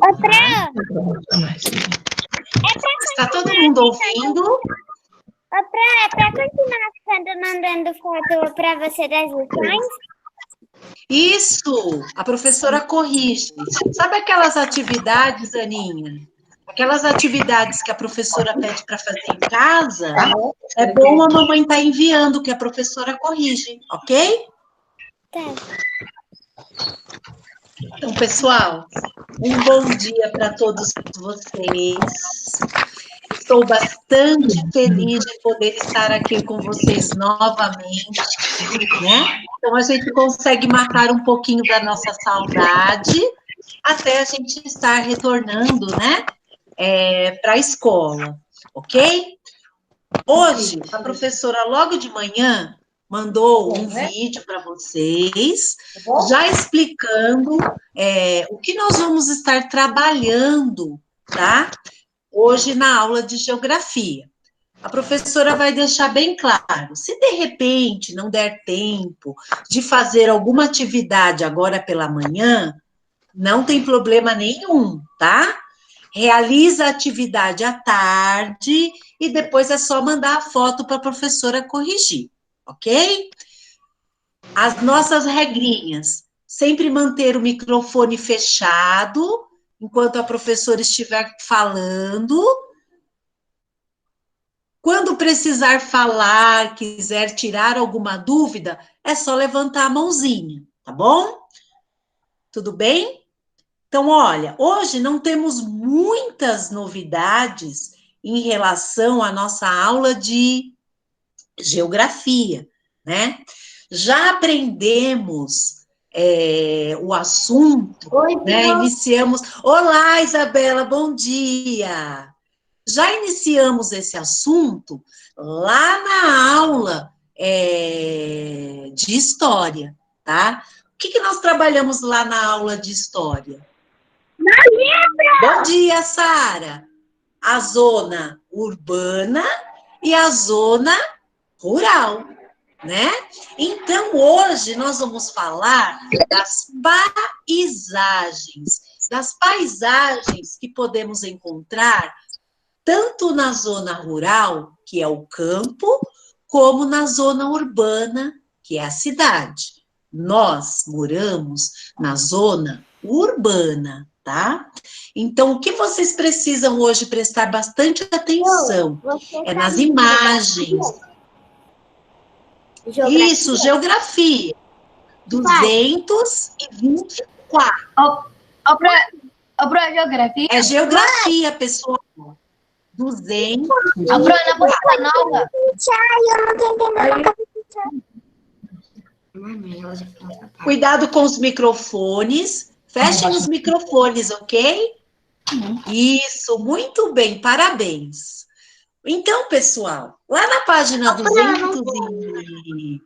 Outra, Está todo mundo ouvindo? é para continuar ficando mandando foto para você das lições? Isso, a professora corrige. Sabe aquelas atividades, Aninha? Aquelas atividades que a professora pede para fazer em casa, é bom a mamãe estar enviando, que a professora corrige, ok? Tá. Então, pessoal, um bom dia para todos vocês. Estou bastante feliz de poder estar aqui com vocês novamente, né? Então, a gente consegue matar um pouquinho da nossa saudade até a gente estar retornando, né, para a escola, ok? Hoje, a professora, logo de manhã, mandou um vídeo para vocês, já explicando o que nós vamos estar trabalhando, tá? Hoje na aula de geografia. A professora vai deixar bem claro, se de repente não der tempo de fazer alguma atividade agora pela manhã, não tem problema nenhum, tá? Realiza a atividade à tarde e depois é só mandar a foto para a professora corrigir, ok? As nossas regrinhas, sempre manter o microfone fechado enquanto a professora estiver falando. Quando precisar falar, quiser tirar alguma dúvida, é só levantar a mãozinha, tá bom? Tudo bem? Então, olha, hoje não temos muitas novidades em relação à nossa aula de geografia, né? Já aprendemos o assunto, né? Iniciamos. Olá, Isabela, bom dia! Já iniciamos esse assunto lá na aula de história, tá? O que nós trabalhamos lá na aula de história? Bom dia, Sara! A zona urbana e a zona rural, né? Então, hoje nós vamos falar das paisagens que podemos encontrar tanto na zona rural, que é o campo, como na zona urbana, que é a cidade. Nós moramos na zona urbana, tá? Então, o que vocês precisam hoje prestar bastante atenção é nas imagens. Geografia? Isso, geografia. 224. Ó, pra geografia. É geografia, pessoal. 200. Ó, Pro, na apostila nova. Cuidado com os microfones. Fechem os microfones, ok? Isso, muito bem, parabéns. Então, pessoal, lá na página 200 e...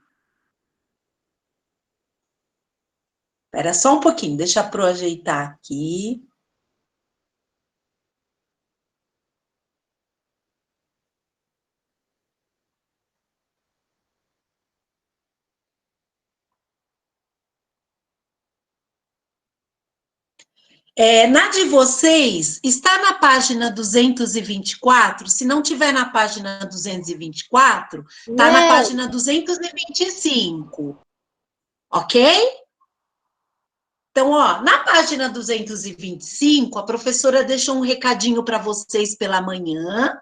Espera só um pouquinho, deixa eu ajeitar aqui. Na de vocês, está na página 224? Se não tiver na página 224, está na página 225. Ok? Então, ó, na página 225, a professora deixou um recadinho para vocês pela manhã,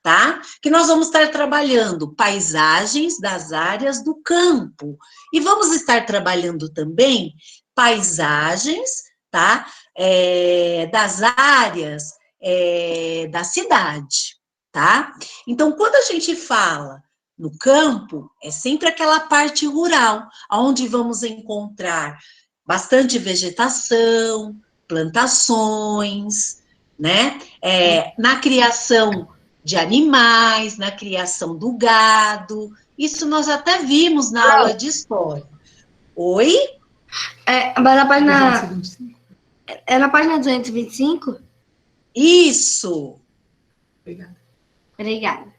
tá? Que nós vamos estar trabalhando paisagens das áreas do campo. E vamos estar trabalhando também paisagens, tá? Das áreas da cidade, tá? Então, quando a gente fala no campo, é sempre aquela parte rural, onde vamos encontrar bastante vegetação, plantações, né? Na criação de animais, na criação do gado. Isso nós até vimos na aula de história. Oi? Mas na página... É na página 225? Isso. Obrigada.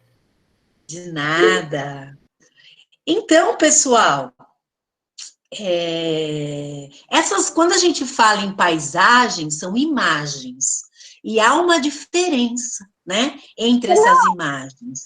De nada. Então, pessoal, quando a gente fala em paisagem, são imagens. E há uma diferença, né, entre essas imagens.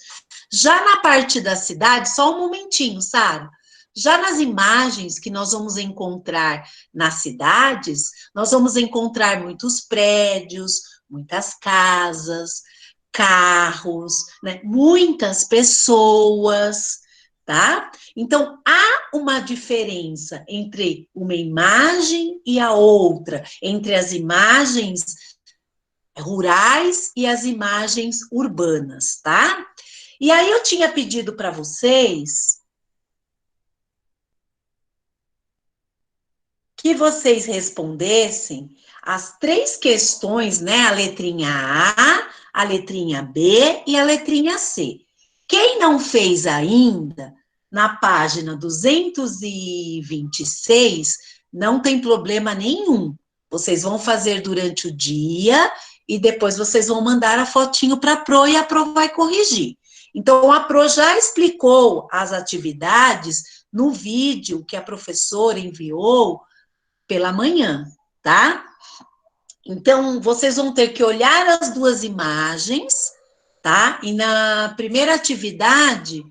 Já na parte da cidade, só um momentinho, Sara. Já nas imagens que nós vamos encontrar nas cidades, nós vamos encontrar muitos prédios, muitas casas, carros, né, muitas pessoas, tá? Então, há uma diferença entre uma imagem e a outra, entre as imagens rurais e as imagens urbanas, tá? E aí eu tinha pedido para vocês que vocês respondessem as 3 questões, né? A letrinha A, a letrinha B e a letrinha C. Quem não fez ainda, na página 226, não tem problema nenhum. Vocês vão fazer durante o dia e depois vocês vão mandar a fotinho para a Pro e a Pro vai corrigir. Então, a Pro já explicou as atividades no vídeo que a professora enviou pela manhã, tá? Então, vocês vão ter que olhar as 2 imagens, tá? E na primeira atividade,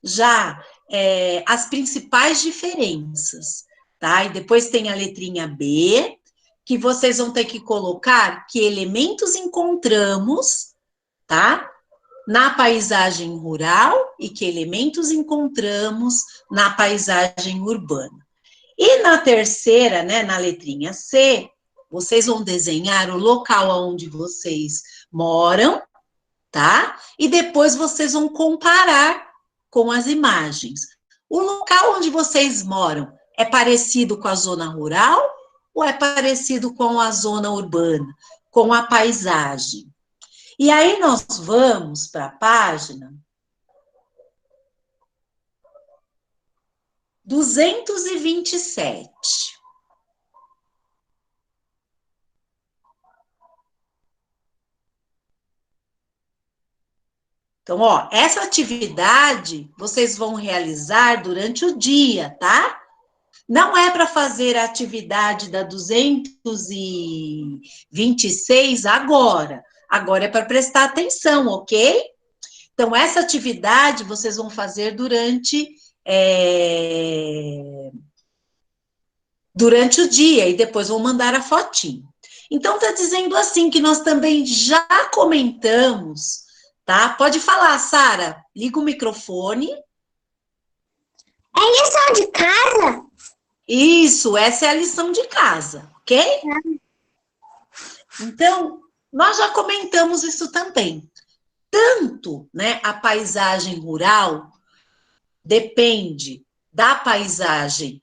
já as principais diferenças, tá? E depois tem a letrinha B, que vocês vão ter que colocar que elementos encontramos, tá? Na paisagem rural e que elementos encontramos na paisagem urbana. E na terceira, né, na letrinha C, vocês vão desenhar o local onde vocês moram, tá? E depois vocês vão comparar com as imagens. O local onde vocês moram é parecido com a zona rural ou é parecido com a zona urbana, com a paisagem? E aí nós vamos para a página 227. Então, ó, essa atividade vocês vão realizar durante o dia, tá? Não é para fazer a atividade da 226 agora. Agora é para prestar atenção, ok? Então, essa atividade vocês vão fazer durante o dia e depois vão mandar a fotinho. Então, está dizendo assim que nós também já comentamos, tá? Pode falar, Sara. Liga o microfone. É lição de casa? Isso, essa é a lição de casa, ok? Então, nós já comentamos isso também. Tanto, né, a paisagem rural depende da paisagem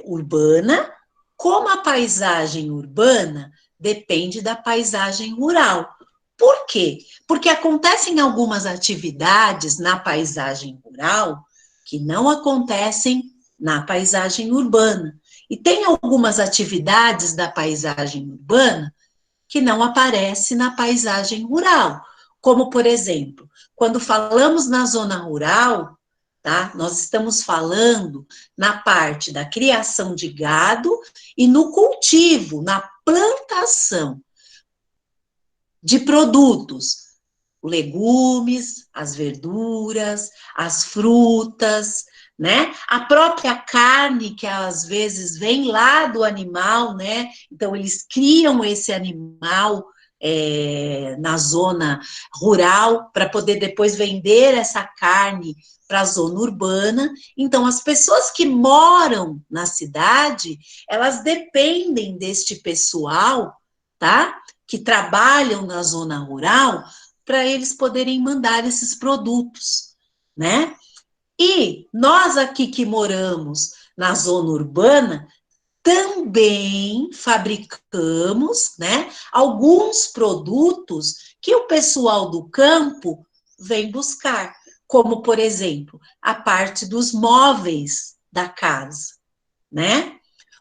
urbana, como a paisagem urbana depende da paisagem rural. Por quê? Porque acontecem algumas atividades na paisagem rural que não acontecem na paisagem urbana. E tem algumas atividades da paisagem urbana que não aparecem na paisagem rural. Como, por exemplo, quando falamos na zona rural, tá? Nós estamos falando na parte da criação de gado e no cultivo, na plantação de produtos, legumes, as verduras, as frutas, né? A própria carne, que às vezes vem lá do animal, né? Então, eles criam esse animal na zona rural para poder depois vender essa carne para a zona urbana. Então, as pessoas que moram na cidade, elas dependem deste pessoal, tá? Que trabalham na zona rural, para eles poderem mandar esses produtos, né? E nós aqui que moramos na zona urbana, também fabricamos, né, alguns produtos que o pessoal do campo vem buscar, como, por exemplo, a parte dos móveis da casa, né?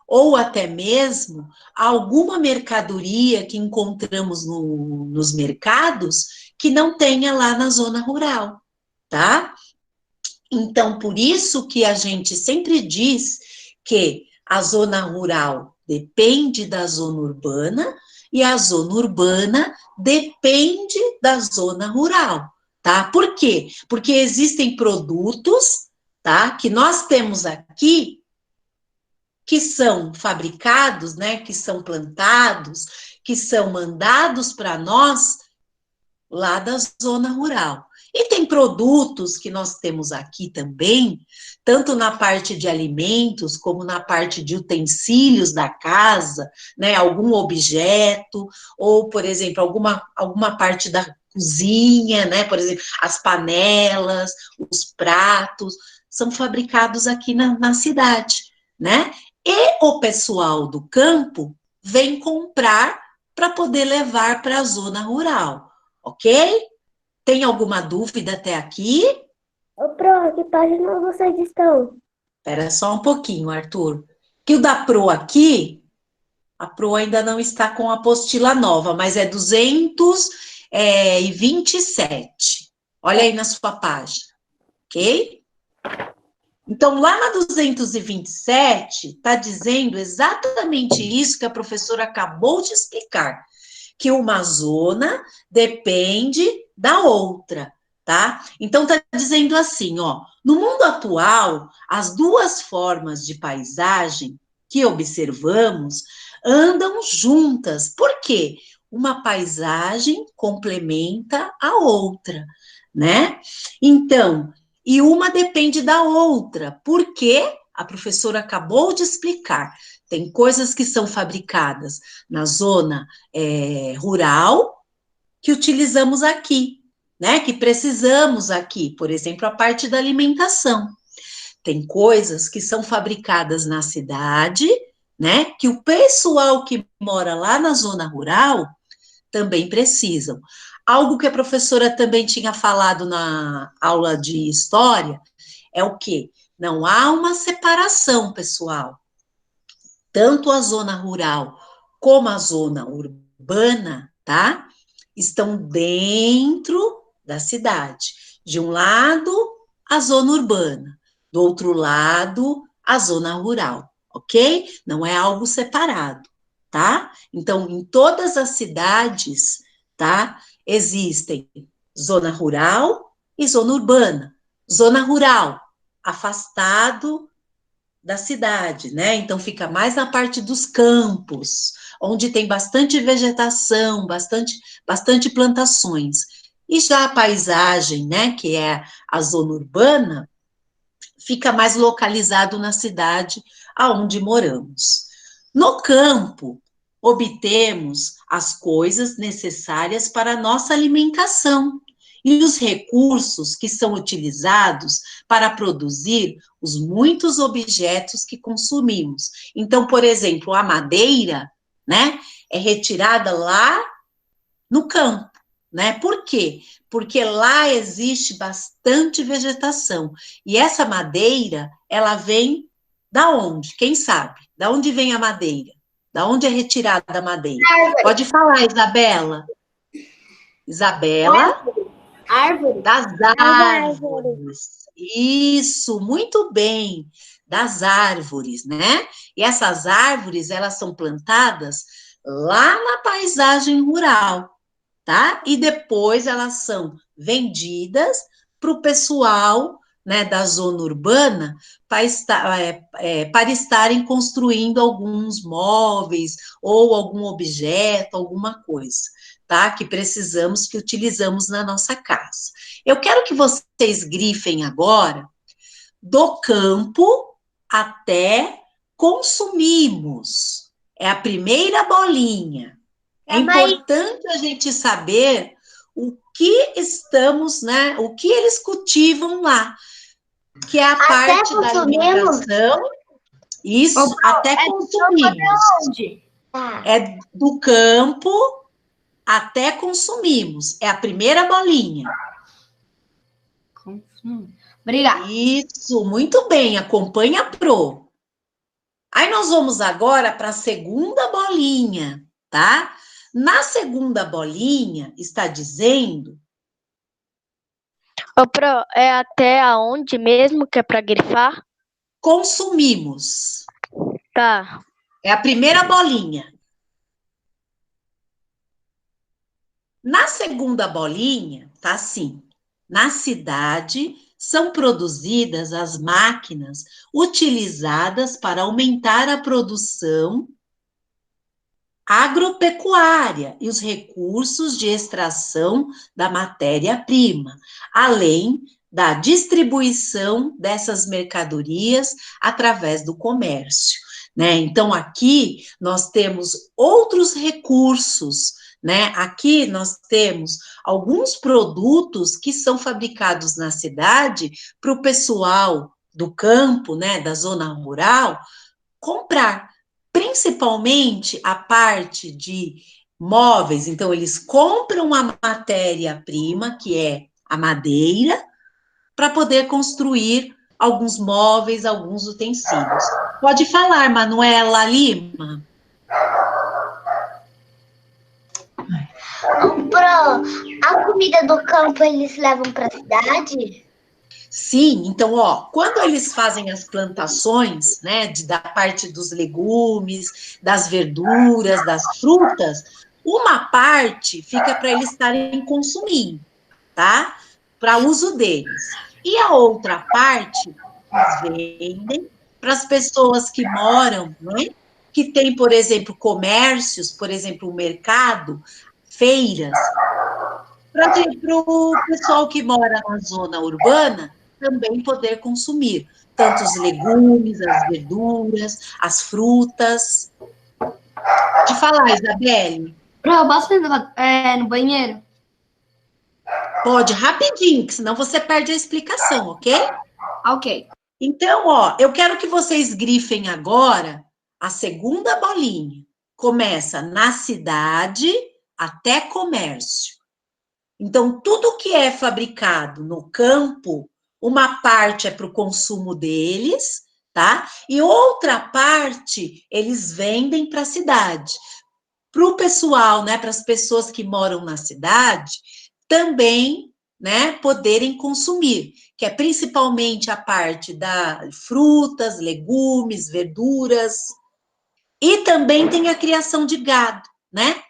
Ou até mesmo alguma mercadoria que encontramos nos mercados que não tenha lá na zona rural, tá? Então, por isso que a gente sempre diz que a zona rural depende da zona urbana e a zona urbana depende da zona rural, tá? Por quê? Porque existem produtos, tá, que nós temos aqui que são fabricados, né, que são plantados, que são mandados para nós lá da zona rural. E tem produtos que nós temos aqui também, tanto na parte de alimentos, como na parte de utensílios da casa, né, algum objeto, ou, por exemplo, alguma parte da cozinha, né, por exemplo, as panelas, os pratos, são fabricados aqui na cidade, né? E o pessoal do campo vem comprar para poder levar para a zona rural, ok? Tem alguma dúvida até aqui? Ô, Pro, que página vocês estão? Espera só um pouquinho, Arthur. Que o da Pro aqui, a Pro ainda não está com a apostila nova, mas é 227. Olha aí na sua página, ok? Então, lá na 227, está dizendo exatamente isso que a professora acabou de explicar, que uma zona depende da outra, tá? Então, está dizendo assim, ó, no mundo atual, as duas formas de paisagem que observamos andam juntas. Por quê? Uma paisagem complementa a outra, né? Então, e uma depende da outra, porque a professora acabou de explicar. Tem coisas que são fabricadas na zona rural que utilizamos aqui, né? Que precisamos aqui, por exemplo, a parte da alimentação. Tem coisas que são fabricadas na cidade, né? Que o pessoal que mora lá na zona rural também precisam. Algo que a professora também tinha falado na aula de história é o quê? Não há uma separação, pessoal. Tanto a zona rural como a zona urbana, tá? Estão dentro da cidade. De um lado, a zona urbana, do outro lado, a zona rural, ok? Não é algo separado, tá? Então, em todas as cidades, tá? Existem zona rural e zona urbana. Zona rural, afastado da cidade, né? Então fica mais na parte dos campos, onde tem bastante vegetação, bastante plantações. E já a paisagem, né, que é a zona urbana, fica mais localizado na cidade aonde moramos. No campo, obtemos as coisas necessárias para a nossa alimentação e os recursos que são utilizados para produzir os muitos objetos que consumimos. Então, por exemplo, a madeira, né, é retirada lá no campo, né? Por quê? Porque lá existe bastante vegetação. E essa madeira, ela vem da onde? Quem sabe? Da onde vem a madeira? Da onde é retirada a madeira? Pode falar, Isabela. Isabela? Árvore. Das árvores. Isso, muito bem. Das árvores, né? E essas árvores, elas são plantadas lá na paisagem rural, tá? E depois elas são vendidas para o pessoal, né, da zona urbana para estarem construindo alguns móveis ou algum objeto, alguma coisa, tá? Que precisamos, que utilizamos na nossa casa. Eu quero que vocês grifem agora do campo até consumimos. É a primeira bolinha. É importante a gente saber o que estamos, né? O que eles cultivam lá, que é a parte da alimentação. Isso, até consumimos. É do campo até consumimos. É a primeira bolinha. Obrigada. Isso, muito bem. Acompanha a Pro. Aí nós vamos agora para a segunda bolinha, tá? Na segunda bolinha, está dizendo... Ô, Pro, é até aonde mesmo que é para grifar? Consumimos. Tá. É a primeira bolinha. Na segunda bolinha, tá assim. Na cidade, são produzidas as máquinas utilizadas para aumentar a produção agropecuária e os recursos de extração da matéria-prima, além da distribuição dessas mercadorias através do comércio, né? Então, aqui nós temos outros recursos, né? Aqui nós temos alguns produtos que são fabricados na cidade para o pessoal do campo, né, da zona rural, comprar. Principalmente a parte de móveis, então eles compram a matéria-prima, que é a madeira, para poder construir alguns móveis, alguns utensílios. Pode falar, Manuela Lima. A comida do campo eles levam para a cidade? Sim, então, ó, quando eles fazem as plantações, né, da parte dos legumes, das verduras, das frutas, uma parte fica para eles estarem consumindo, tá? Para uso deles. E a outra parte, eles vendem para as pessoas que moram, né, que tem, por exemplo, comércios, por exemplo, o mercado, feiras, para o pessoal que mora na zona urbana também poder consumir tanto os legumes, as verduras, as frutas. Pode falar, Isabelle? Pro, posso ir no banheiro? Pode, rapidinho, que senão você perde a explicação, ok? Ok. Então, ó, eu quero que vocês grifem agora a segunda bolinha. Começa na cidade até comércio. Então, tudo que é fabricado no campo, uma parte é para o consumo deles, tá? E outra parte eles vendem para a cidade. Para o pessoal, né, para as pessoas que moram na cidade, também, né, poderem consumir, que é principalmente a parte da frutas, legumes, verduras, e também tem a criação de gado, né?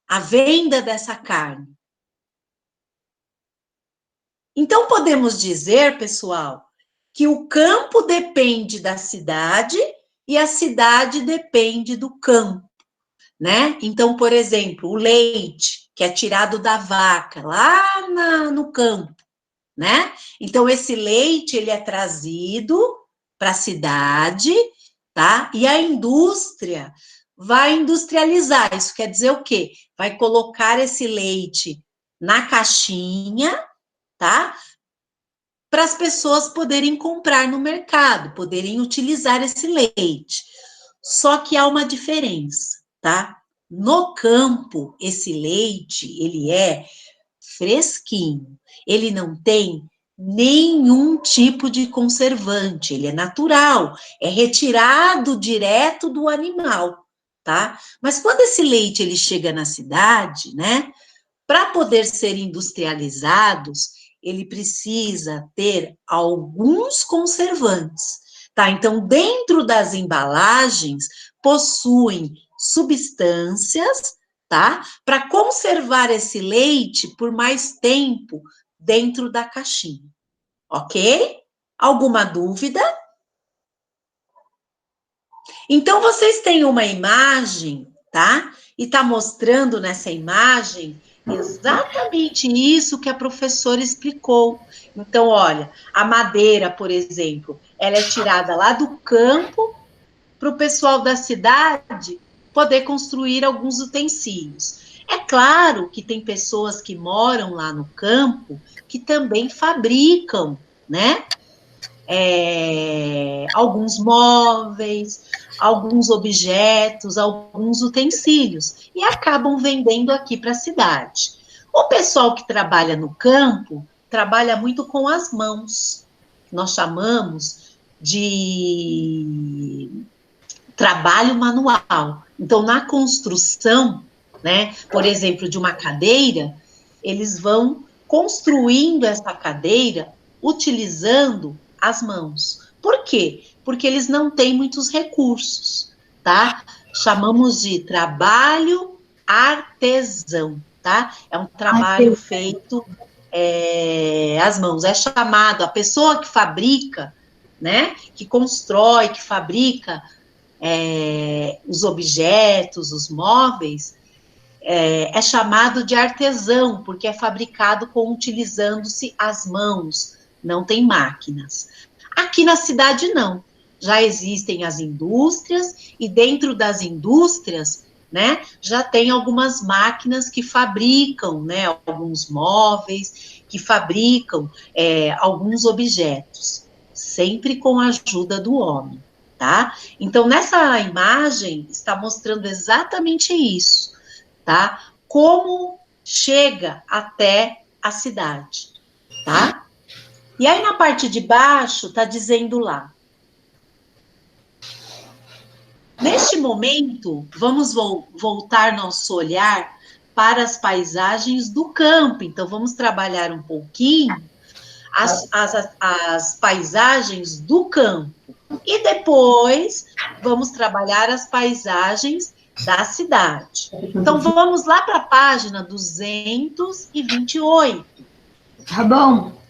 A venda dessa carne. Então, podemos dizer, pessoal, que o campo depende da cidade e a cidade depende do campo, né? Então, por exemplo, o leite, que é tirado da vaca, lá no campo, né? Então, esse leite, ele é trazido para a cidade, tá? E a indústria vai industrializar. Isso quer dizer o quê? Vai colocar esse leite na caixinha, tá? Para as pessoas poderem comprar no mercado, poderem utilizar esse leite. Só que há uma diferença, tá? No campo, esse leite, ele é fresquinho, ele não tem nenhum tipo de conservante, ele é natural, é retirado direto do animal, tá? Mas quando esse leite ele chega na cidade, né, para poder ser industrializados, ele precisa ter alguns conservantes, tá? Então, dentro das embalagens, possuem substâncias, tá? Para conservar esse leite por mais tempo dentro da caixinha, ok? Alguma dúvida? Então, vocês têm uma imagem, tá? E está mostrando nessa imagem exatamente isso que a professora explicou. Então, olha, a madeira, por exemplo, ela é tirada lá do campo para o pessoal da cidade poder construir alguns utensílios. É claro que tem pessoas que moram lá no campo que também fabricam, né? Alguns móveis, alguns objetos, alguns utensílios, e acabam vendendo aqui para a cidade. O pessoal que trabalha no campo trabalha muito com as mãos, nós chamamos de trabalho manual. Então, na construção, né, por exemplo, de uma cadeira, eles vão construindo essa cadeira utilizando as mãos. Por quê? porque eles não têm muitos recursos, tá? Chamamos de trabalho artesão, tá? É um trabalho feito às mãos. É chamado, a pessoa que fabrica, né? Que constrói, que fabrica os objetos, os móveis, é chamado de artesão, porque é fabricado utilizando-se as mãos, não tem máquinas. Aqui na cidade, não. Já existem as indústrias, e dentro das indústrias, né, já tem algumas máquinas que fabricam, né, alguns móveis, que fabricam alguns objetos, sempre com a ajuda do homem, tá? Então, nessa imagem, está mostrando exatamente isso, tá? Como chega até a cidade, tá? E aí, na parte de baixo, está dizendo lá. Neste momento, vamos voltar nosso olhar para as paisagens do campo. Então, vamos trabalhar um pouquinho as paisagens do campo. E depois, vamos trabalhar as paisagens da cidade. Então, vamos lá para a página 228. Tá bom.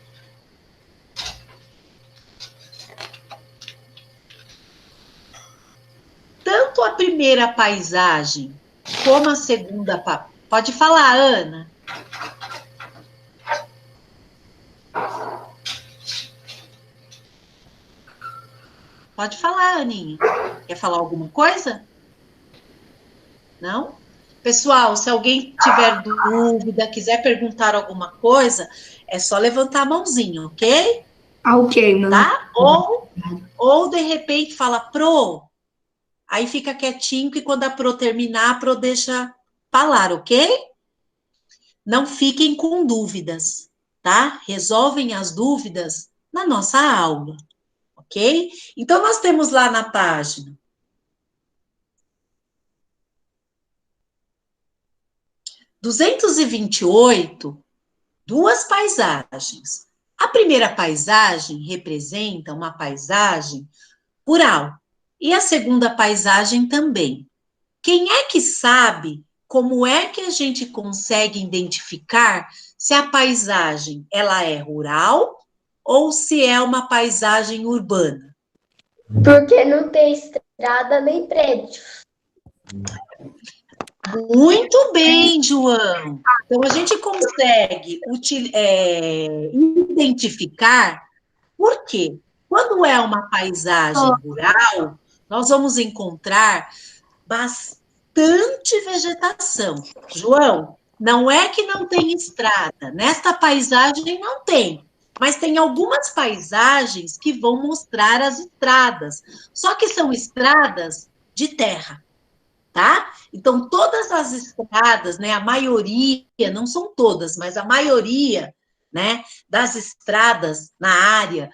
Tanto a primeira paisagem como a segunda... Pode falar, Ana. Pode falar, Aninha. Quer falar alguma coisa? Não? Pessoal, se alguém tiver dúvida, quiser perguntar alguma coisa, é só levantar a mãozinha, ok? Ok, meu. Tá? Ou de repente fala, Pro, aí fica quietinho, que quando a Pro terminar, a Pro deixa falar, ok? Não fiquem com dúvidas, tá? Resolvem as dúvidas na nossa aula, ok? Então, nós temos lá na página 228, duas paisagens. A primeira paisagem representa uma paisagem rural, e a segunda paisagem também. Quem é que sabe como é que a gente consegue identificar se a paisagem ela é rural ou se é uma paisagem urbana? Porque não tem estrada nem prédio. Muito bem, João. Então, a gente consegue identificar por quê? Quando é uma paisagem rural, nós vamos encontrar bastante vegetação. João, não é que não tem estrada, nesta paisagem não tem, mas tem algumas paisagens que vão mostrar as estradas, só que são estradas de terra, tá? Então, todas as estradas, né, a maioria, não são todas, mas a maioria, né, das estradas na área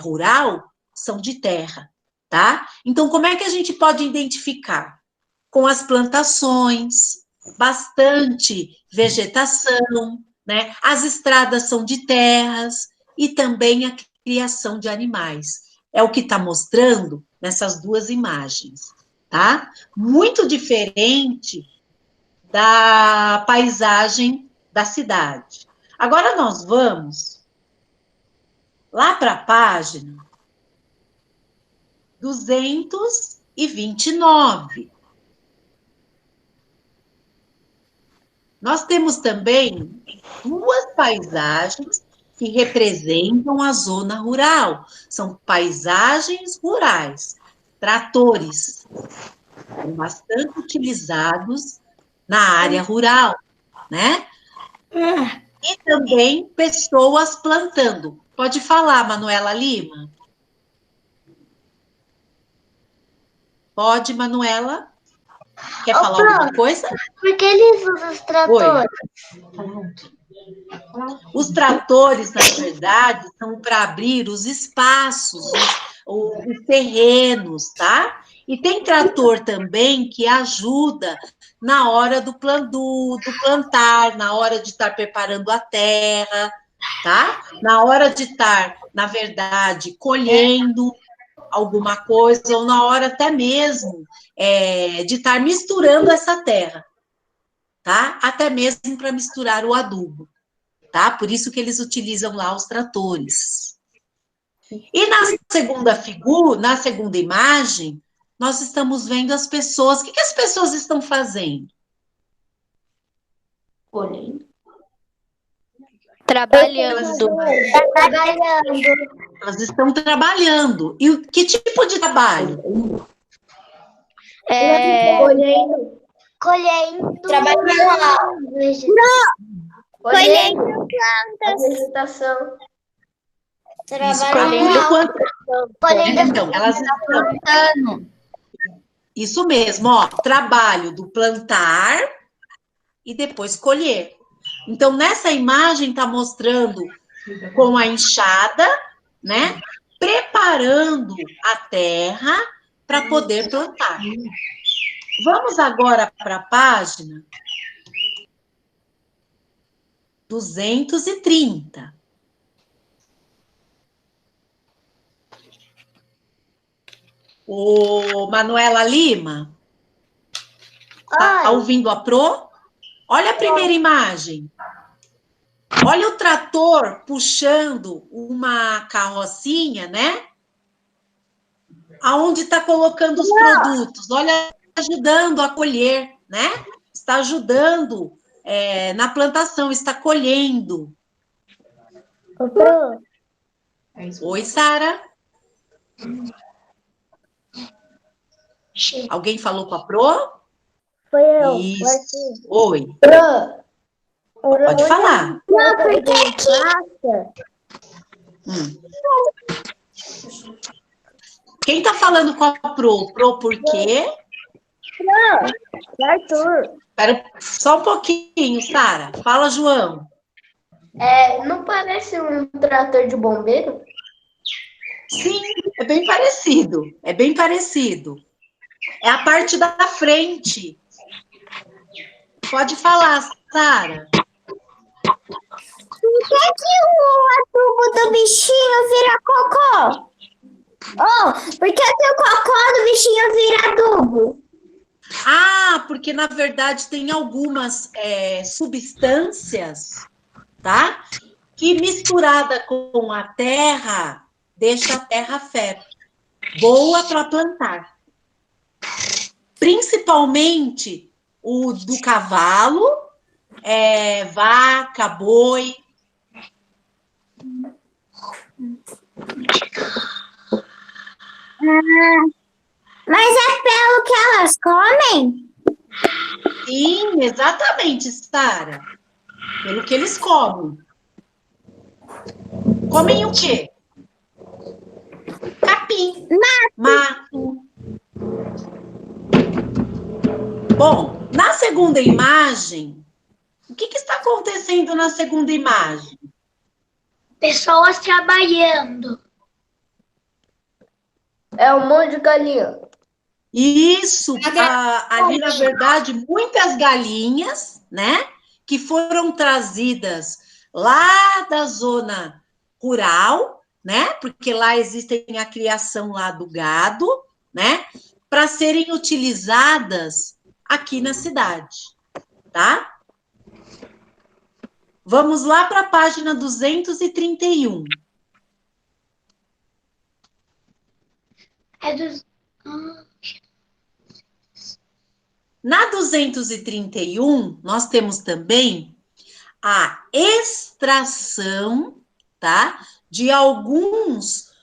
rural são de terra, tá? Então, como é que a gente pode identificar? Com as plantações, bastante vegetação, né? As estradas são de terras e também a criação de animais. É o que está mostrando nessas duas imagens, tá? Muito diferente da paisagem da cidade. Agora nós vamos lá para a página 229. Nós temos também duas paisagens que representam a zona rural. São paisagens rurais, tratores, são bastante utilizados na área rural, né? E também pessoas plantando. Pode falar, Manuela Lima? Pode, Manuela? Quer falar alguma coisa? Por que eles usam os tratores? Os tratores, na verdade, são para abrir os espaços, os terrenos, tá? E tem trator também que ajuda na hora do plantar, na hora de estar preparando a terra, tá? Na hora de estar, na verdade, colhendo alguma coisa, ou na hora até mesmo de estar misturando essa terra, tá? Até mesmo para misturar o adubo, tá? Por isso que eles utilizam lá os tratores. E na segunda figura, na segunda imagem, nós estamos vendo as pessoas. O que as pessoas estão fazendo? Trabalhando. Elas estão trabalhando. E que tipo de trabalho? Colhendo. Trabalho manual. Colhendo A plantas. vegetação. Isso, Trabalho manual. Colhendo. Então, elas estão... Plantando. Isso mesmo, ó, trabalho do plantar e depois colher. Então, nessa imagem está mostrando com a enxada, né, preparando a terra para poder plantar. Vamos agora para a página 230. Ô, Manuela Lima, tá ouvindo a Pro? Olha a primeira imagem. Olha o trator puxando uma carrocinha, né? Aonde está colocando os produtos. Olha, ajudando a colher, né? Está ajudando na plantação, está colhendo. Oi, Sara. Alguém falou com a Pro? Foi eu. Isso. Oi. Pode Pode falar. Não, porque aqui. Quem está falando com a Pro? Pro por quê? Arthur. Espera só um pouquinho, Sara. Fala, João. Não parece um trator de bombeiro? Sim, é bem parecido. É bem parecido. É a parte da frente. Pode falar, Sara. Por que o adubo do bichinho vira cocô? Por que o cocô do bichinho vira adubo? Ah, porque na verdade tem algumas substâncias, tá? Que misturada com a terra, deixa a terra fértil. Boa para plantar. Principalmente o do cavalo, vaca, boi. Mas é pelo que elas comem? Sim, exatamente, Sara. Pelo que eles comem. Comem o quê? Capim. Mato. Bom, na segunda imagem, o que está acontecendo na segunda imagem? Pessoas trabalhando. É um monte de galinha. Isso, ali, na verdade, muitas galinhas, né, que foram trazidas lá da zona rural, né, porque lá existem a criação lá do gado, né, para serem utilizadas aqui na cidade, tá? Vamos lá para a página 231. Na 231, nós temos também a extração, tá? De alguns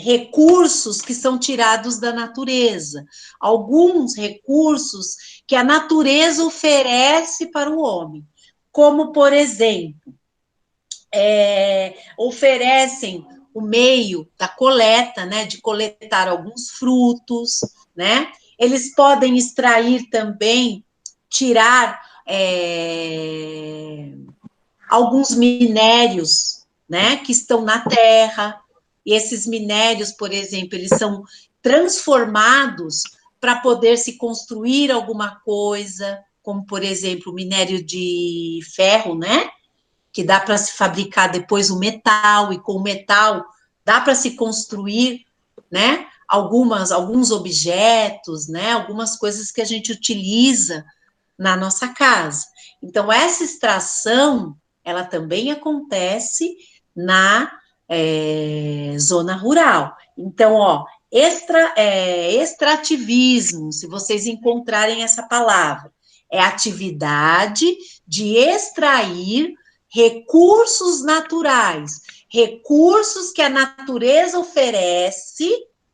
recursos que são tirados da natureza. Alguns recursos que a natureza oferece para o homem. Como, por exemplo, oferecem o meio da coleta, né? De coletar alguns frutos, né? Eles podem extrair também, tirar alguns minérios, né, que estão na terra, e esses minérios, por exemplo, eles são transformados para poder se construir alguma coisa, como, por exemplo, o minério de ferro, né, que dá para se fabricar depois o metal, e com o metal dá para se construir né? Alguns objetos, né? Algumas coisas que a gente utiliza na nossa casa. Então, essa extração, ela também acontece na zona rural. Então, ó, extrativismo, se vocês encontrarem essa palavra, é a atividade de extrair recursos naturais, recursos que a natureza oferece,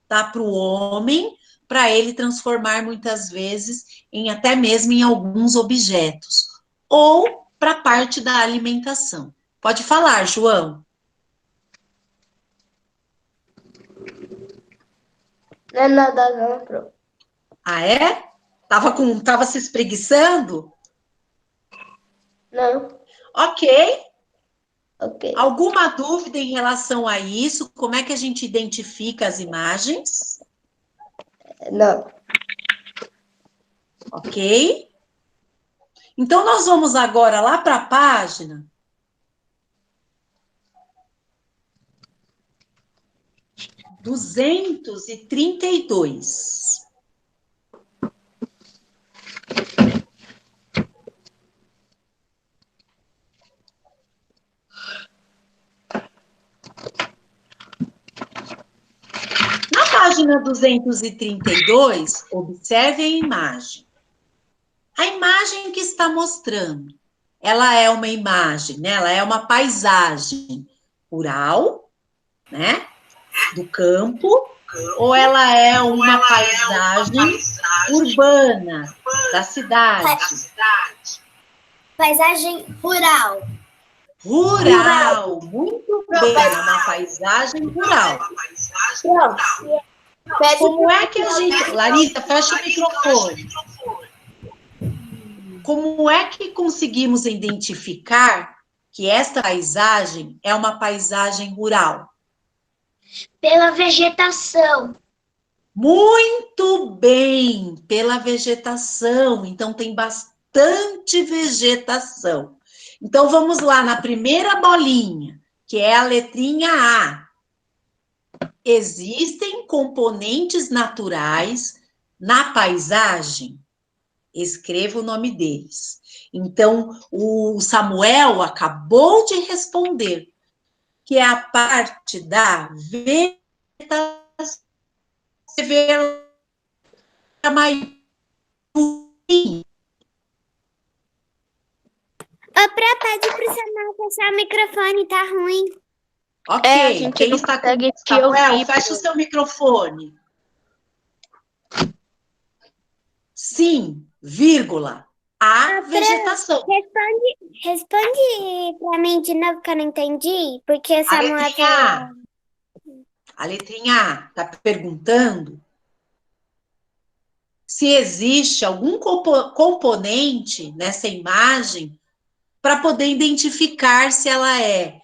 tá, para o homem, para ele transformar muitas vezes até mesmo em alguns objetos, ou para a parte da alimentação. Pode falar, João. Não é nada não, Pro. Ah, é? Tava se espreguiçando? Não, Ok. ok. Alguma dúvida em relação a isso? Como é que a gente identifica as imagens? Não. Ok. Então, nós vamos agora lá para a página 232. Na página 232, observe a imagem. A imagem que está mostrando, ela é uma imagem, né? Ela é uma paisagem rural, né? Do campo, ou ela é uma paisagem urbana, da cidade? Paisagem rural. Rural, muito bem, é uma paisagem rural. Como é que a gente... Larissa, fecha o microfone. Como é que conseguimos identificar que esta paisagem é uma paisagem rural? Pela vegetação. Muito bem, pela vegetação. Então, tem bastante vegetação. Então, vamos lá na primeira bolinha, que é a letrinha A. Existem componentes naturais na paisagem? Escreva o nome deles. Então, o Samuel acabou de responder, que é a parte da vegetação. Você vê a mais. Pede pro Samuel fechar o microfone, tá ruim. Ok, a gente quem não está com consegue te Samuel, ouvir. fecha o seu microfone. Sim, vírgula. A vegetação. Responde pra mim de novo que eu não entendi, porque o A Samuel letrinha A. A letrinha A está perguntando se existe algum componente nessa imagem para poder identificar se ela é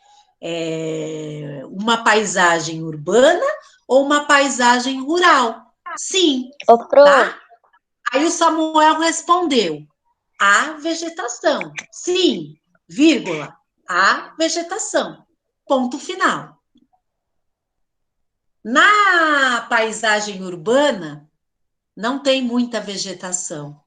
uma paisagem urbana ou uma paisagem rural. Sim, Ô, Pro, tá? Aí o Samuel respondeu, a vegetação. Sim, vírgula, a vegetação. Ponto final. Na paisagem urbana, não tem muita vegetação.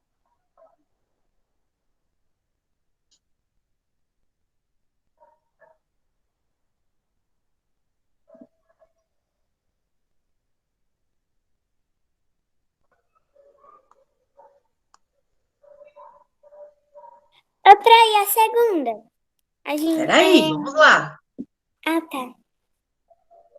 Pra a segunda. Peraí, vamos lá. Ah, tá.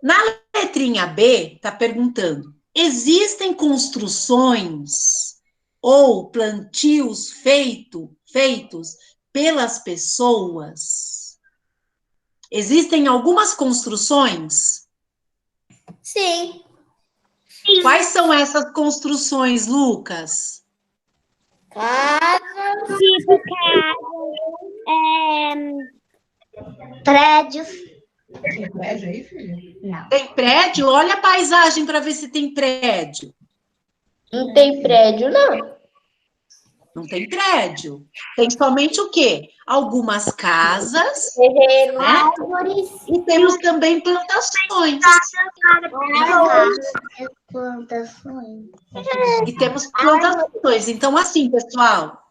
Na letrinha B, está perguntando, existem construções ou plantios feitos pelas pessoas? Existem algumas construções? Sim. Quais são essas construções, Lucas? Tipo prédios. Tem prédio? Olha a paisagem para ver se tem prédio. Não tem prédio, não. Não tem prédio. Tem somente o quê? Algumas casas, Terreno. né? Árvores. E temos também plantações. Plantações. E temos plantações. Então, assim, pessoal,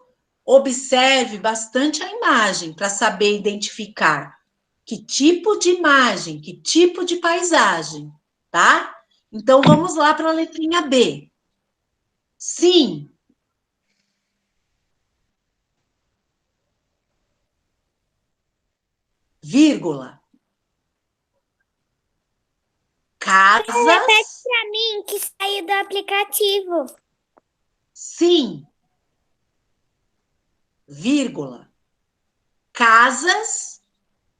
observe bastante a imagem para saber identificar que tipo de imagem, que tipo de paisagem, tá? Então, vamos lá para a letrinha B. Sim. Vírgula. Casas. Pra mim, que saiu do aplicativo. Sim. Vírgula. Casas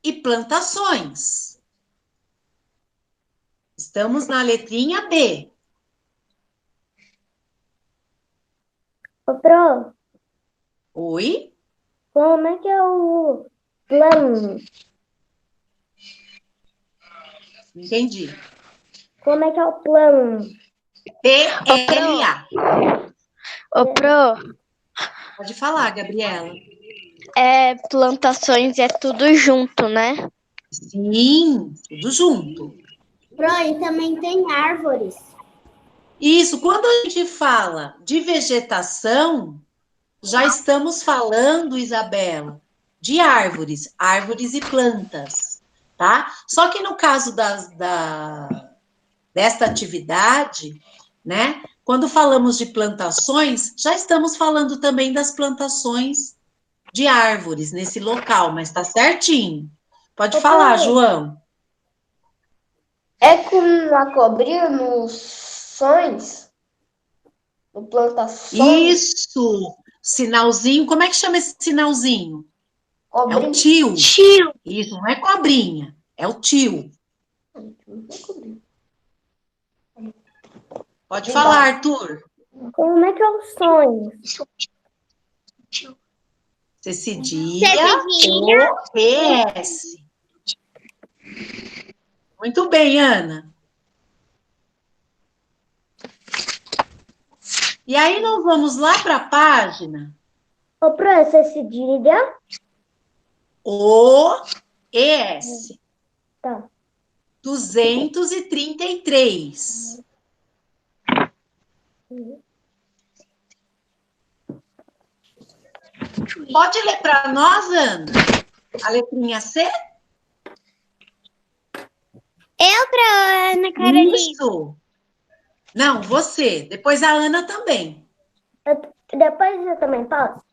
e plantações. Estamos na letrinha B. Ô, Pro, Oi? como é que é o plano? Entendi. Como é que é o plano? PLA. Ô, Pro, Pode falar, Gabriela. plantações é tudo junto, né? Sim, tudo junto. Pro, e também tem árvores. Isso, quando a gente fala de vegetação, já estamos falando, Isabela, de árvores, árvores e plantas, tá? Só que no caso desta atividade, né? Quando falamos de plantações, já estamos falando também das plantações de árvores nesse local, mas tá certinho. Pode falar, João. É com a cobrinha nos sonhos? No plantações? Isso, sinalzinho, como é que chama esse sinalzinho? É o Cobrinha. tio. Tio. Isso, não é cobrinha, é o tio. Pode falar, Arthur. Como é que é o sonho? C cedilha, O, E, S. Muito bem, Ana. E aí nós vamos lá para a página Ô, Pro, essa cedilha? O, E, S. Tá. 233. Pode ler para nós, Ana? A letrinha C? Eu, pra Ana Carolina. Isso. Não, você. Depois a Ana também. Depois eu também posso.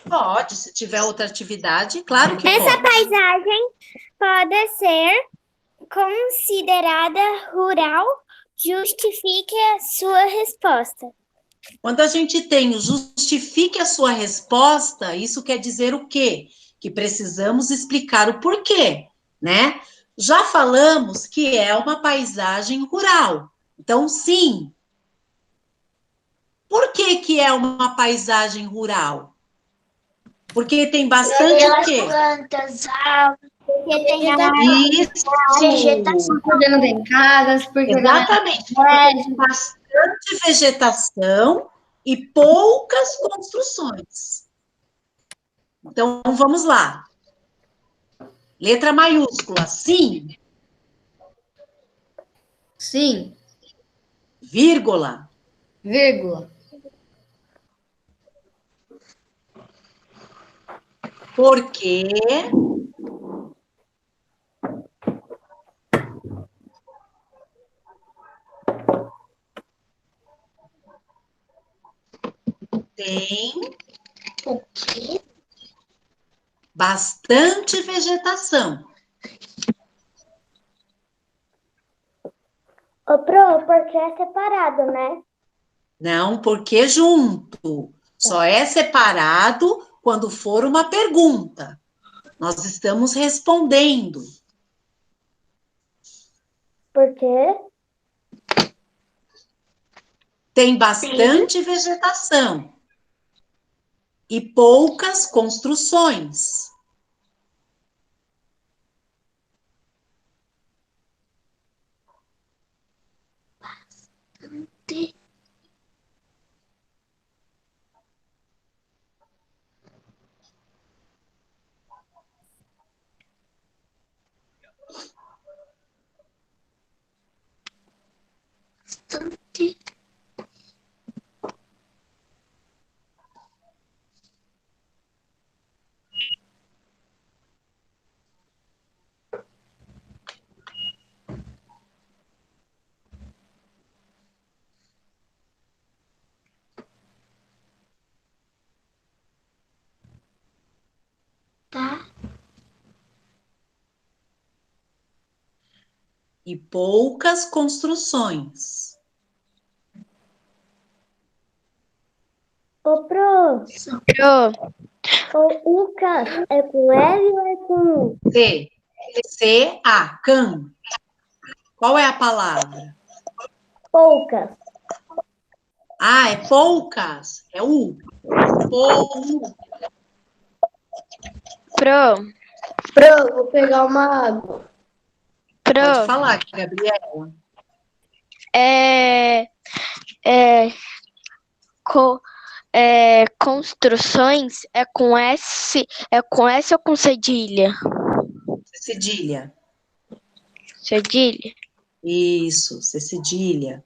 Pode, se tiver outra atividade, claro que Essa pode. paisagem pode ser considerada rural? Justifique a sua resposta. Quando a gente tem o justifique a sua resposta, isso quer dizer o quê? Que precisamos explicar o porquê, né? Já falamos que é uma paisagem rural. Então, sim. Por que que é uma paisagem rural? Porque tem bastante o quê? Plantas, árvores, porque tem Isso. Porque não tem casas, porque Exatamente. Tem bastante vegetação e poucas construções. Então, vamos lá. Letra maiúscula, sim. Sim, Vírgula. vírgula. Porque tem bastante vegetação. Ô, Pro, porque é separado, né? Não, porque junto. Só é separado quando for uma pergunta. Nós estamos respondendo. Porque Tem bastante vegetação e poucas construções. Tá. E poucas construções. Ô, Pro, Pro. o Uca é com L ou é com U? C. C-A. Can. Qual é a palavra? Poucas. Ah, é poucas. É U. Pou. Pro. Pro, vou pegar uma água. Pode Pro. falar, Gabriela. É, co- construções é com S ou com cedilha? Cedilha. Cedilha? Isso, C cedilha.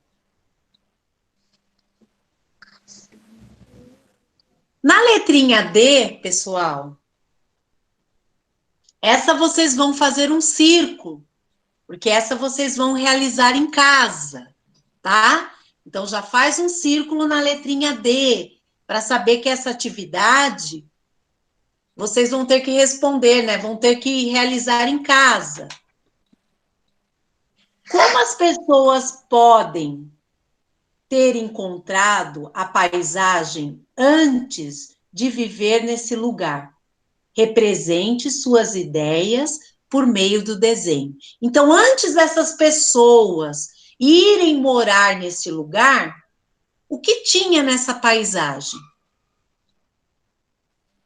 Na letrinha D, pessoal, essa vocês vão fazer um círculo, porque essa vocês vão realizar em casa, tá? Então, já faz um círculo na letrinha D, para saber que essa atividade vocês vão ter que responder, né? Vão ter que realizar em casa. Como as pessoas podem ter encontrado a paisagem antes de viver nesse lugar? Represente suas ideias por meio do desenho. Então, antes dessas pessoas irem morar nesse lugar, o que tinha nessa paisagem?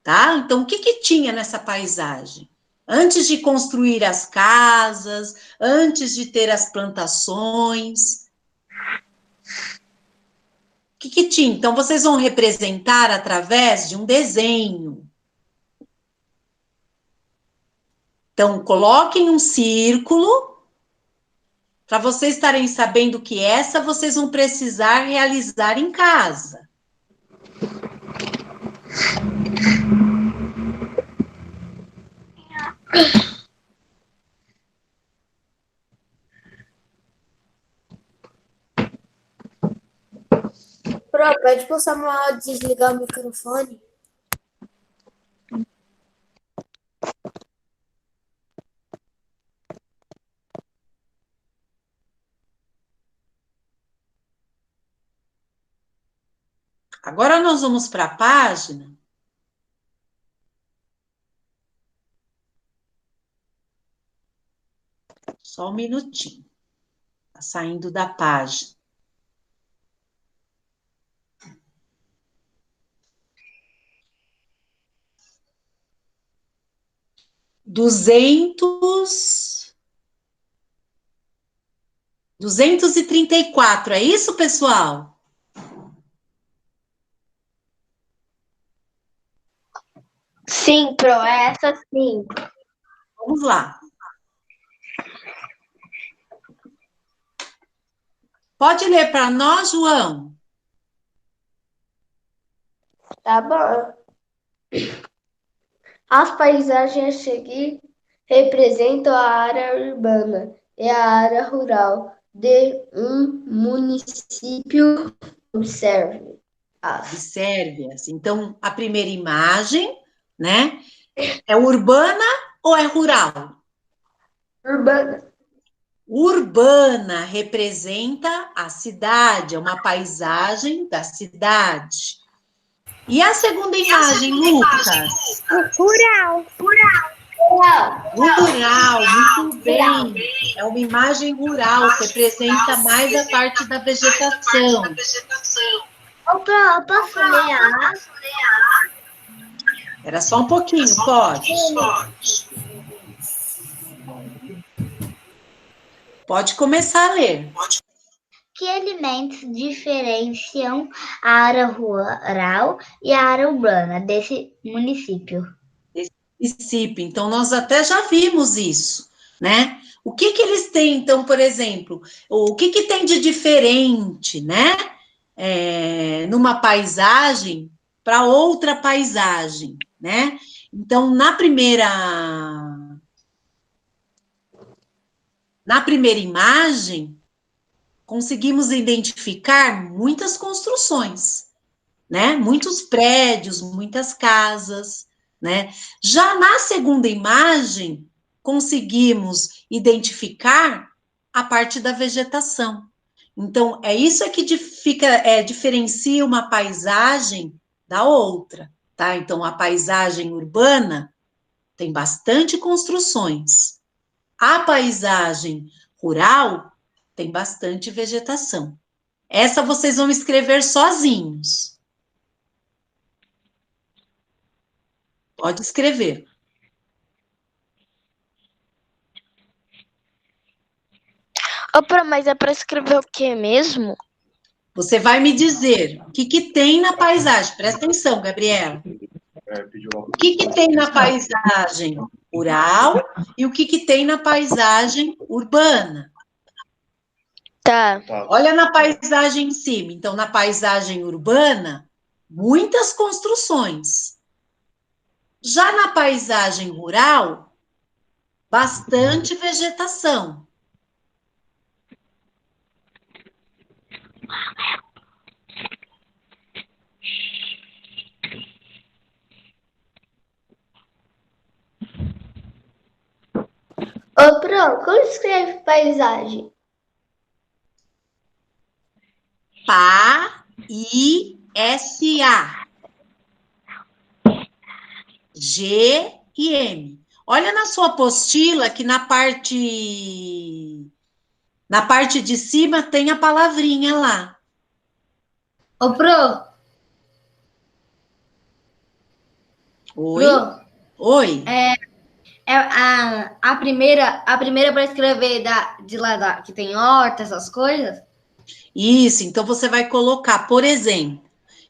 Tá? Então, o que tinha nessa paisagem? Antes de construir as casas, antes de ter as plantações, o que tinha? Então, vocês vão representar através de um desenho. Então, coloquem um círculo, para vocês estarem sabendo que essa vocês vão precisar realizar em casa. Pro, pede pro Samuel desligar o microfone. Agora nós vamos para a página. Só um minutinho. Está saindo da página. 234, é isso, pessoal? Sim, Pro, é essa sim. Vamos lá. Pode ler para nós, João? Tá bom. As paisagens a seguir representam a área urbana e a área rural de um município. Observe as. Observe-as. Então, a primeira imagem, né? É urbana ou é rural? Urbana. Urbana representa a cidade, é uma paisagem da cidade. E a segunda imagem, Lucas? Rural. Rural, muito bem. É uma imagem rural, representa mais a parte da vegetação. Ô, Pro, posso ler? Era só um pouquinho, pode? Pode começar a ler. Que elementos diferenciam a área rural e a área urbana desse município? Município. Então, nós até já vimos isso, né? O que eles têm, então, por exemplo, o que tem de diferente, né? Numa paisagem para outra paisagem, né? Então, na primeira imagem, conseguimos identificar muitas construções, né? Muitos prédios, muitas casas, né? Já na segunda imagem, conseguimos identificar a parte da vegetação. Então, é isso que diferencia uma paisagem da outra, tá? Então, a paisagem urbana tem bastante construções. A paisagem rural tem bastante vegetação. Essa vocês vão escrever sozinhos. Pode escrever. Opa, mas é para escrever o que mesmo? Você vai me dizer o que tem na paisagem. Presta atenção, Gabriela. O que tem na paisagem rural e o que tem na paisagem urbana. Tá. Olha na paisagem em cima. Então, na paisagem urbana, muitas construções. Já na paisagem rural, bastante vegetação. Ô, Pro, como escreve paisagem? PA-I-S-A. G e M. Olha na sua apostila que na parte de cima tem a palavrinha lá. Ô, Pro, Oi? Pro, Oi? a primeira para escrever de lá que tem horta, essas coisas? Isso, então você vai colocar, por exemplo,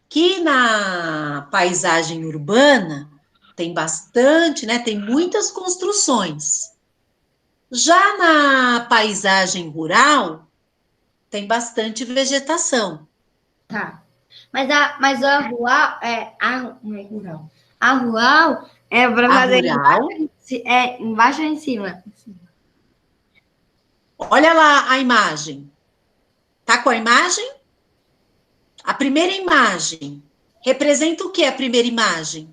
que na paisagem urbana tem bastante, né? Tem muitas construções. Já na paisagem rural, tem bastante vegetação. Tá. Mas a rural não é rural. A rural é para A fazer rural, embaixo ou em cima? olha lá a imagem. Tá com a imagem? A primeira imagem representa o que a primeira imagem?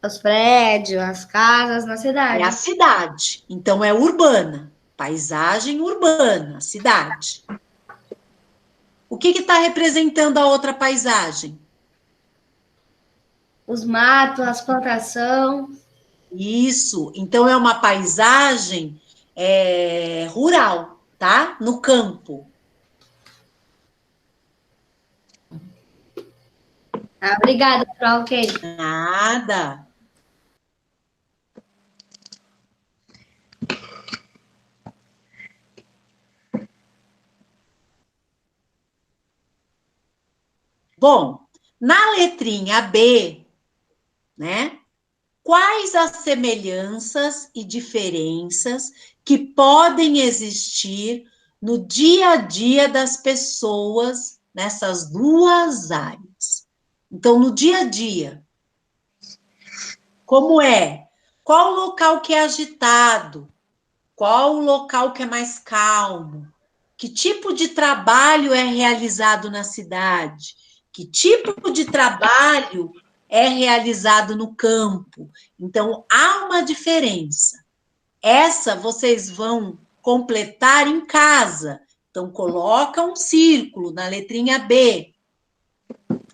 Os prédios, as casas na cidade. É a cidade. Então, é urbana. Paisagem urbana, cidade. O que está representando a outra paisagem? Os matos, as plantações. Isso. Então, é uma paisagem rural, tá? No campo. Obrigada, Pro, ok. Nada. Bom, na letrinha B, né? Quais as semelhanças e diferenças que podem existir no dia a dia das pessoas nessas duas áreas? Então, no dia a dia, como é? Qual o local que é agitado? Qual o local que é mais calmo? Que tipo de trabalho é realizado na cidade? Que tipo de trabalho é realizado no campo? Então, há uma diferença. Essa vocês vão completar em casa. Então, coloca um círculo na letrinha B.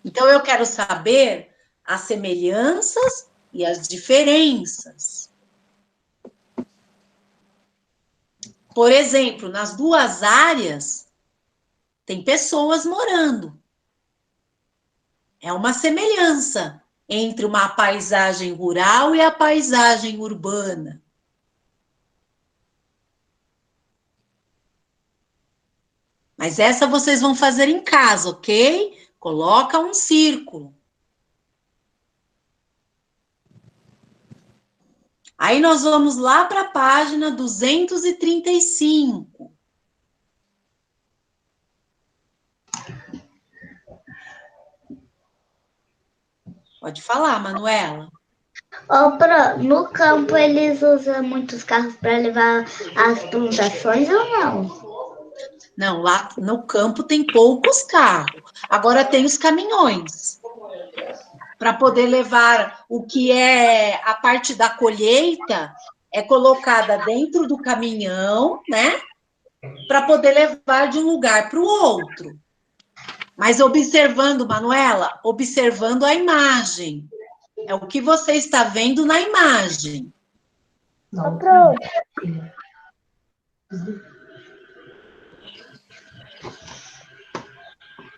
Então, eu quero saber as semelhanças e as diferenças. Por exemplo, nas duas áreas, tem pessoas morando. É uma semelhança entre uma paisagem rural e a paisagem urbana. Mas essa vocês vão fazer em casa, ok? Coloca um círculo. Aí nós vamos lá para a página 235. Pode falar, Manuela. Ô, Pro, no campo eles usam muitos carros para levar as plantações ou não? Não, lá no campo tem poucos carros. Agora tem os caminhões. para poder levar o que é a parte da colheita, é colocada dentro do caminhão, né? Para poder levar de um lugar para o outro. Mas observando, Manuela, observando a imagem. É o que você está vendo na imagem. Ô, Pro,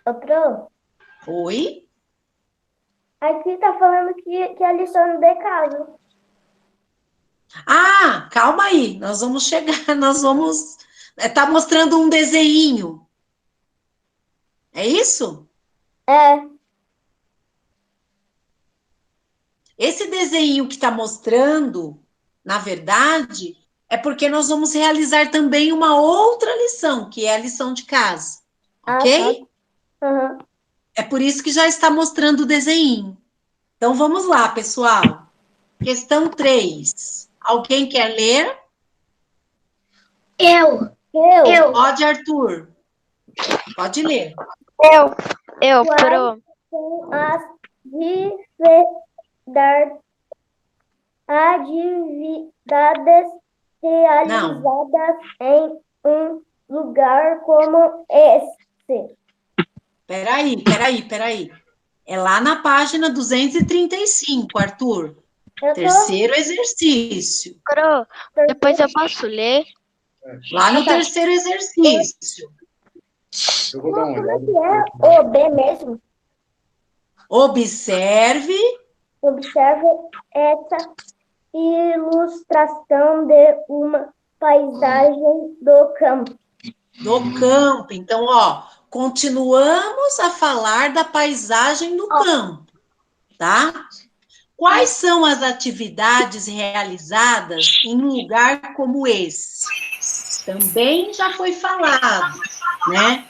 ô, Pro, Oi? aqui tá falando que a lição não de casa. Ah, calma aí, nós vamos chegar, nós vamos... Tá mostrando um desenho. É isso? É, Esse desenho que está mostrando, na verdade, é porque nós vamos realizar também uma outra lição, que é a lição de casa. Ok? aham. É por isso que já está mostrando o desenho. Então, vamos lá, pessoal. Questão 3. Alguém quer ler? Eu, Pode, Arthur. Pode ler. Eu, quais Pro. são as atividades realizadas em um lugar como esse? Peraí. É lá na página 235, Arthur. Eu Terceiro exercício. Pro, depois eu posso ler? Lá no terceiro exercício. Como é que é o B mesmo? Observe. Observe essa ilustração de uma paisagem do campo. Do campo. Então, ó, continuamos a falar da paisagem do campo, tá? Quais são as atividades realizadas em um lugar como esse? Também já foi falado, né?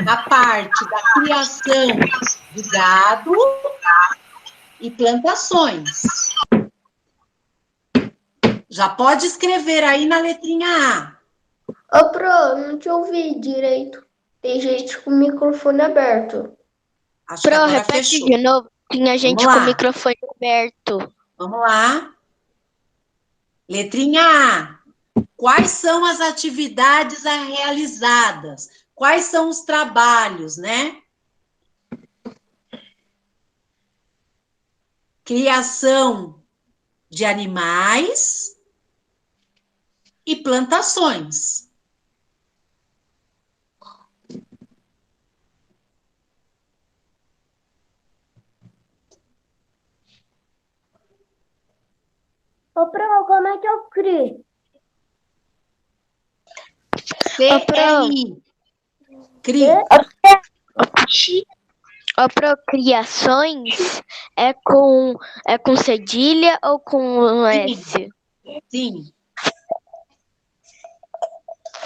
Na parte da criação de gado e plantações. Já pode escrever aí na letrinha A. Ô, Pro, não te ouvi direito. Tem gente com o microfone aberto. Acho que Pro, agora repete fechou. de novo. Tinha gente Vamos com lá. o microfone aberto. Vamos lá. Letrinha A. Quais são as atividades realizadas? Quais são os trabalhos, né? Criação de animais e plantações. Ô, Pro, como é que eu crio? CRI. CRI. Ó, procriações é com cedilha ou com um S? Sim.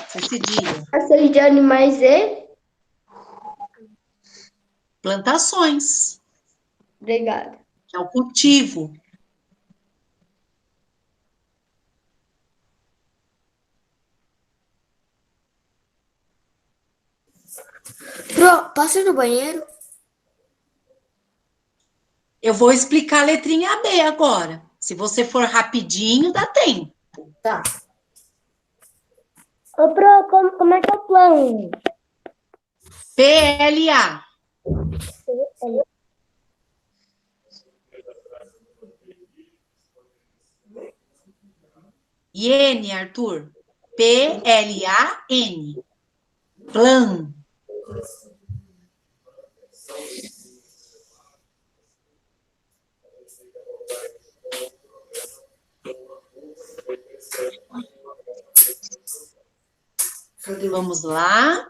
Você cedilha. Raças de animais e... Plantações, Obrigada. que é o cultivo. Pro, posso ir no banheiro? Eu vou explicar a letrinha B agora. Se você for rapidinho, dá tempo. Tá. Ô, Pro, como é que eu plano? PLA. E N, Arthur? PLAN. Plan. Vamos lá.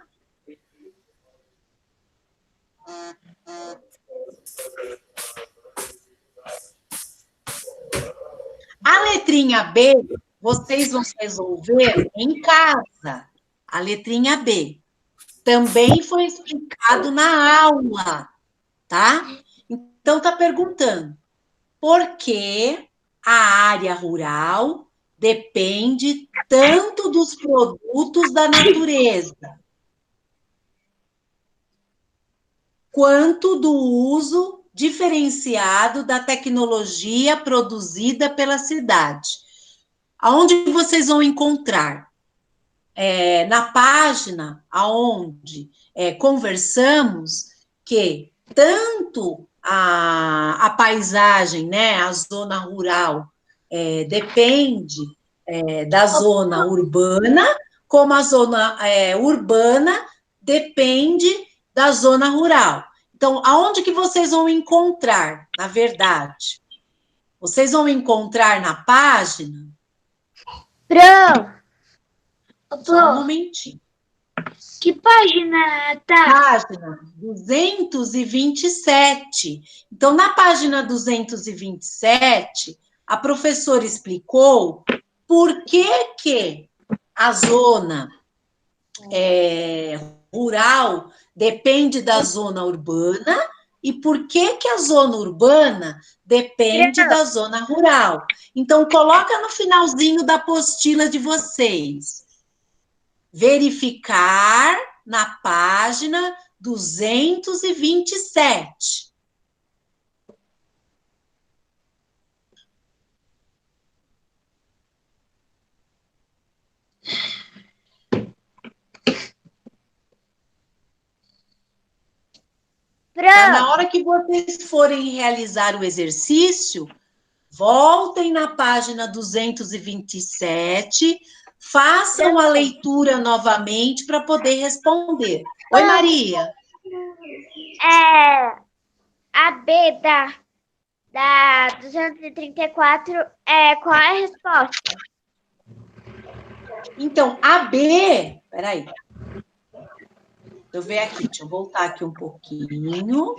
A letrinha B, vocês vão resolver em casa. A letrinha B. Também foi explicado na aula, tá? Então, tá perguntando, por que a área rural depende tanto dos produtos da natureza, quanto do uso diferenciado da tecnologia produzida pela cidade. Aonde vocês vão encontrar? Na página aonde conversamos que tanto a paisagem, né, a zona rural, depende da zona urbana, como a zona urbana depende da zona rural. Então, aonde que vocês vão encontrar, na verdade? Vocês vão encontrar na página... Só um momentinho. Que página tá? Página 227. Então, na página 227, a professora explicou por que a zona rural depende da zona urbana e por que a zona urbana depende da zona rural. Então, coloca no finalzinho da apostila de vocês. Verificar na página 227. Na hora que vocês forem realizar o exercício, voltem na página 227, façam a leitura novamente para poder responder. Oi, Maria. A B da 234, qual é a resposta? Então, a B... Peraí. Deixa eu ver aqui, deixa eu voltar aqui um pouquinho.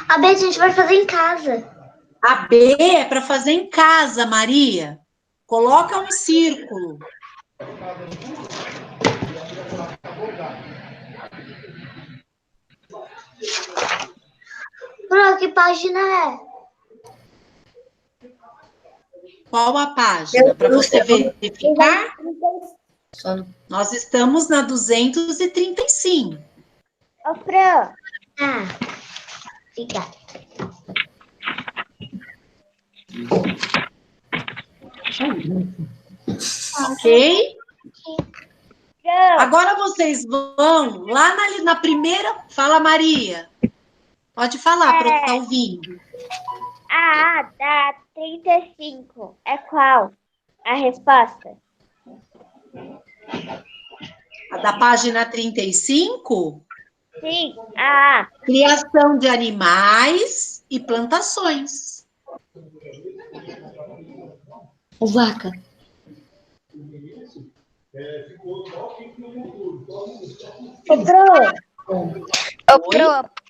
A B a gente vai fazer em casa. A B é para fazer em casa, Maria. Coloca um círculo. Que página é? Qual a página? Para você verificar? Nós estamos na 235. Ô, Fran. Obrigada. Ok? Agora vocês vão lá na primeira... Fala, Maria. Pode falar, para eu estar ouvindo. A da 35 é qual a resposta? A da página 35? Sim, a A. Criação de animais e plantações. Vaca.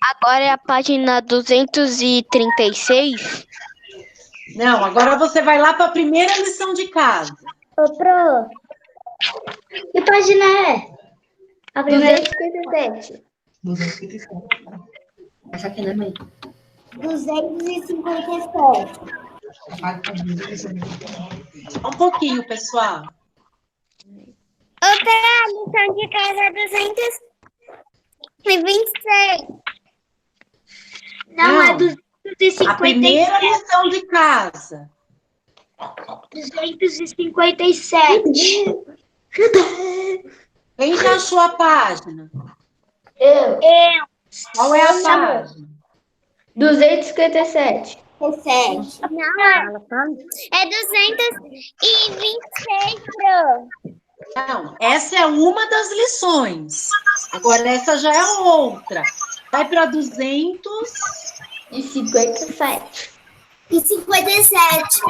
Agora é a página 236. Não, agora você vai lá para a primeira lição de casa. Que página é? A primeira 257. 257. Essa aqui, né, mãe? 257. Um pouquinho, pessoal. Outra lição de casa 226. Não, é 257. A primeira lição de casa. 257. Quem já achou a página? Eu. Qual é a página? 257. Não, é 226, Pro. Não, essa é uma das lições. Agora, essa já é outra. Vai para 257. E 57.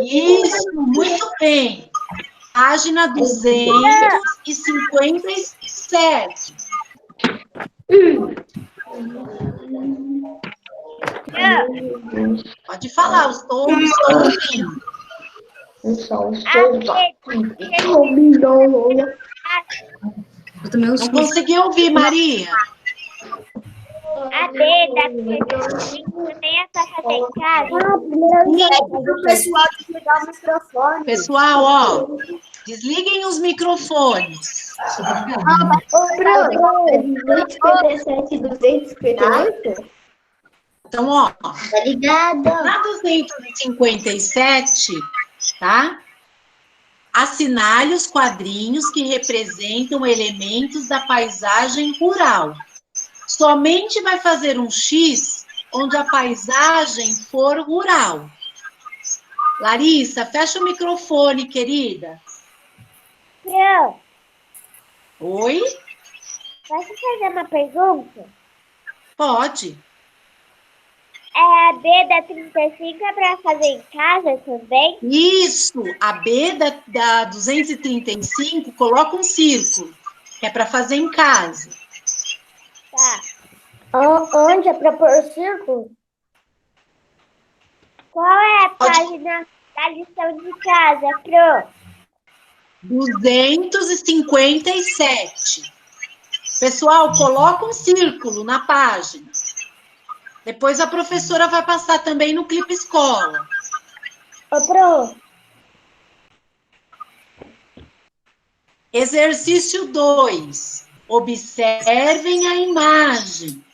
Isso, muito bem. Página 257. Pode falar, estou ouvindo. Eu também Não consegui ouvir, Maria. A B da 235 tem essa fazer em casa? O pessoal desligar o microfone. Pessoal, ó, desliguem os microfones. É 257 e 258? Então, ó, Tá ligado? na 257, tá? Assinale os quadrinhos que representam elementos da paisagem rural. Somente vai fazer um X onde a paisagem for rural. Larissa, fecha o microfone, querida. Pro, Oi? posso fazer uma pergunta? Pode. É a B da 35 é pra fazer em casa também? Isso, a B da 235, coloca um círculo, que é para fazer em casa. Tá. Onde é pra pôr o círculo? Qual é a página da lição de casa, Pro? 257. Pessoal, coloca um círculo na página. Depois a professora vai passar também no Clipe Escola. Ô, Pro, Exercício 2. Observem a imagem.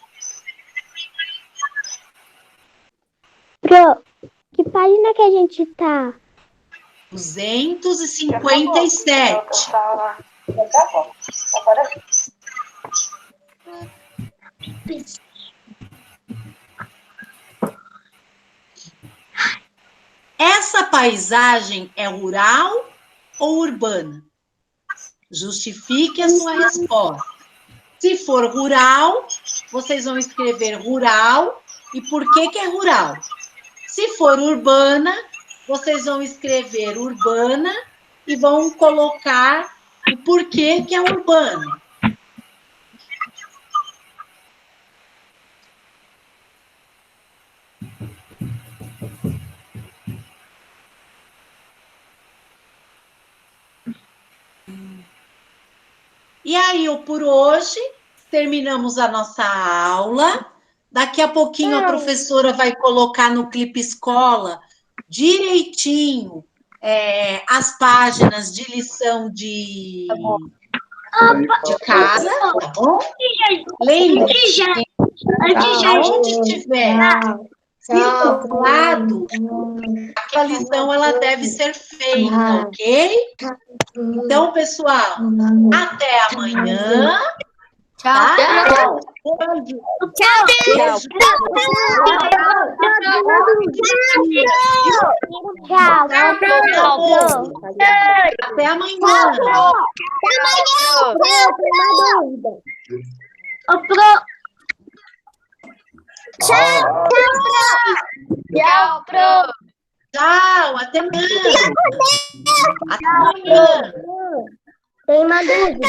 Pro, que página que a gente tá? 257. Essa paisagem é rural ou urbana? Justifique a sua resposta. Se for rural, vocês vão escrever rural e por que é rural. Se for urbana, vocês vão escrever urbana e vão colocar o porquê que é urbana. E aí, por hoje, terminamos a nossa aula. Daqui a pouquinho a professora vai colocar no Clipe Escola direitinho as páginas de lição de casa, tá bom? Lembre-se, onde tiver circulado, aquela lição ela deve ser feita, ok? Então, pessoal, até amanhã. Tá? Beijo. Tchau. Até amanhã. Ô, Pro. Tchau, Pro. Tchau, até amanhã. Até amanhã. Tem uma dúvida.